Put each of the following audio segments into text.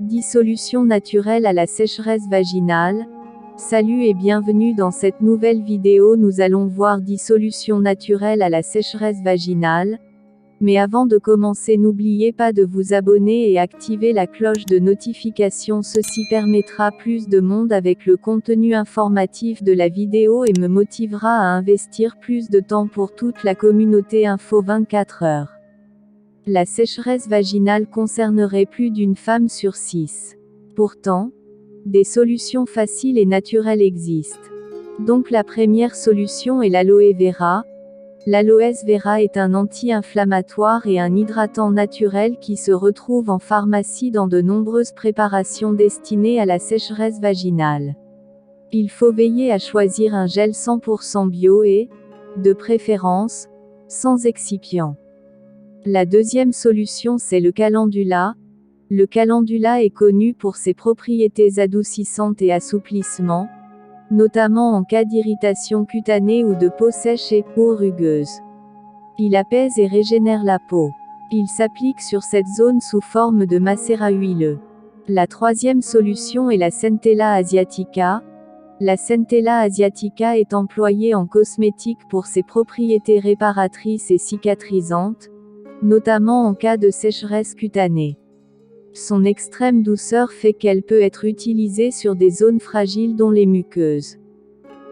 10 solutions naturelles à la sécheresse vaginale. Salut et bienvenue dans cette nouvelle vidéo. Nous allons voir 10 solutions naturelles à la sécheresse vaginale. Mais avant de commencer, n'oubliez pas de vous abonner et activer la cloche de notification. Ceci permettra plus de monde avec le contenu informatif de la vidéo et me motivera à investir plus de temps pour toute la communauté Info 24 heures. La sécheresse vaginale concernerait plus d'une femme sur 6. Pourtant, des solutions faciles et naturelles existent. Donc la première solution est l'aloe vera. L'aloe vera est un anti-inflammatoire et un hydratant naturel qui se retrouve en pharmacie dans de nombreuses préparations destinées à la sécheresse vaginale. Il faut veiller à choisir un gel 100% bio et, de préférence, sans excipients. La deuxième solution c'est le calendula. Le calendula est connu pour ses propriétés adoucissantes et assouplissements, notamment en cas d'irritation cutanée ou de peau sèche et peau rugueuse. Il apaise et régénère la peau. Il s'applique sur cette zone sous forme de macérat huileux. La troisième solution est la Centella asiatica. La Centella asiatica est employée en cosmétique pour ses propriétés réparatrices et cicatrisantes, notamment en cas de sécheresse cutanée. Son extrême douceur fait qu'elle peut être utilisée sur des zones fragiles dont les muqueuses.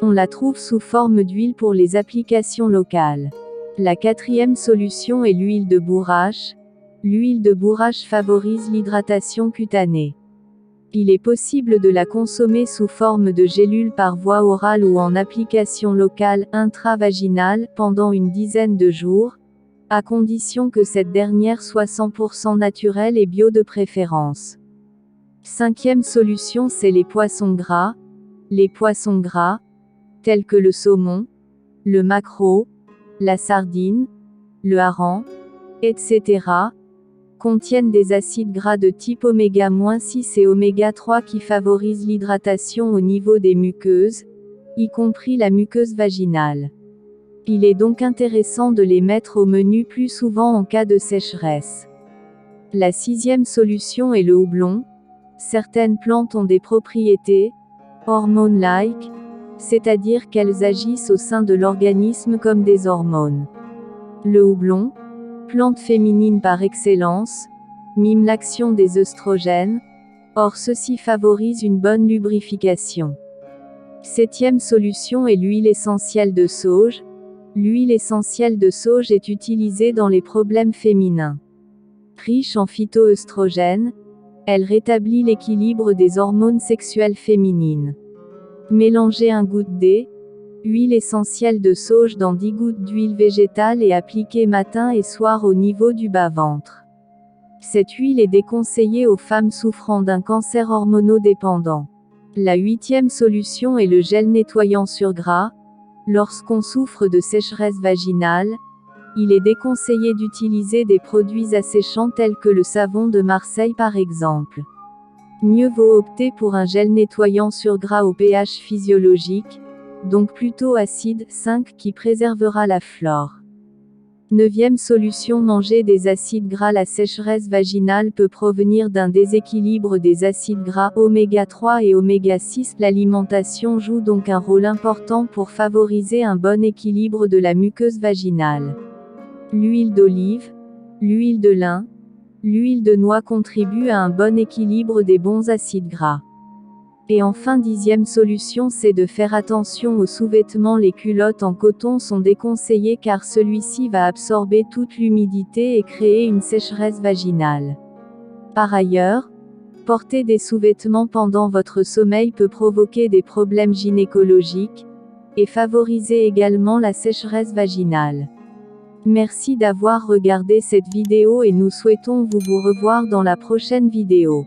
On la trouve sous forme d'huile pour les applications locales. La quatrième solution est l'huile de bourrache. L'huile de bourrache favorise l'hydratation cutanée. Il est possible de la consommer sous forme de gélule par voie orale ou en application locale, intravaginale, pendant une dizaine de jours, à condition que cette dernière soit 100% naturelle et bio de préférence. Cinquième solution c'est les poissons gras. Les poissons gras, tels que le saumon, le maquereau, la sardine, le hareng, etc., contiennent des acides gras de type oméga-6 et oméga-3 qui favorisent l'hydratation au niveau des muqueuses, y compris la muqueuse vaginale. Il est donc intéressant de les mettre au menu plus souvent en cas de sécheresse. La sixième solution est le houblon. Certaines plantes ont des propriétés hormone-like, c'est-à-dire qu'elles agissent au sein de l'organisme comme des hormones. Le houblon, plante féminine par excellence, mime l'action des œstrogènes. Or ceci favorise une bonne lubrification. Septième solution est l'huile essentielle de sauge. L'huile essentielle de sauge est utilisée dans les problèmes féminins. Riche en phytoœstrogènes, elle rétablit l'équilibre des hormones sexuelles féminines. Mélangez un goutte d'huile essentielle de sauge dans 10 gouttes d'huile végétale et appliquez matin et soir au niveau du bas-ventre. Cette huile est déconseillée aux femmes souffrant d'un cancer hormonodépendant. La huitième solution est le gel nettoyant sur gras. Lorsqu'on souffre de sécheresse vaginale, il est déconseillé d'utiliser des produits asséchants tels que le savon de Marseille par exemple. Mieux vaut opter pour un gel nettoyant sur gras au pH physiologique, donc plutôt acide 5 qui préservera la flore. Neuvième solution, manger des acides gras. La sécheresse vaginale peut provenir d'un déséquilibre des acides gras oméga 3 et oméga 6. L'alimentation joue donc un rôle important pour favoriser un bon équilibre de la muqueuse vaginale. L'huile d'olive, l'huile de lin, l'huile de noix contribuent à un bon équilibre des bons acides gras. Et enfin, dixième solution, c'est de faire attention aux sous-vêtements. Les culottes en coton sont déconseillées car celui-ci va absorber toute l'humidité et créer une sécheresse vaginale. Par ailleurs, porter des sous-vêtements pendant votre sommeil peut provoquer des problèmes gynécologiques, et favoriser également la sécheresse vaginale. Merci d'avoir regardé cette vidéo et nous souhaitons vous revoir dans la prochaine vidéo.